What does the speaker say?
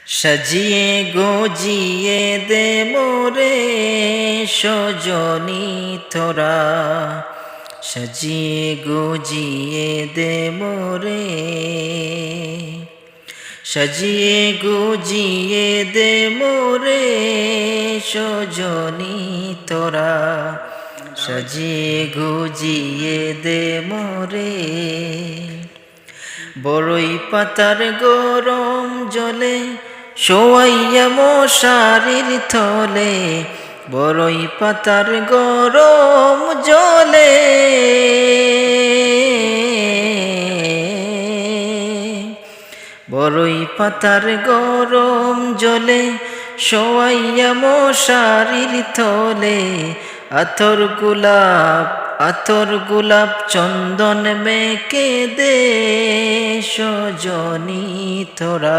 সাজিয়ে গজিয়ে দে মোরে সজনী তোরা, সাজিয়ে গজিয়ে দে মোরে, সাজিয়ে গজিয়ে দে মোরে সজনী তোরা, সাজিয়ে গজিয়ে দে মোরে। বড়ই পাতার গরম জলে শোয়াইয়া মশারির থলে, বড়ই পাতার গরম জলে, বড়ই পাতার গরম জলে শোয়াইয়া মশারির থলে, আতর গোলাপ চন্দন মেখে দে সজনী তোরা।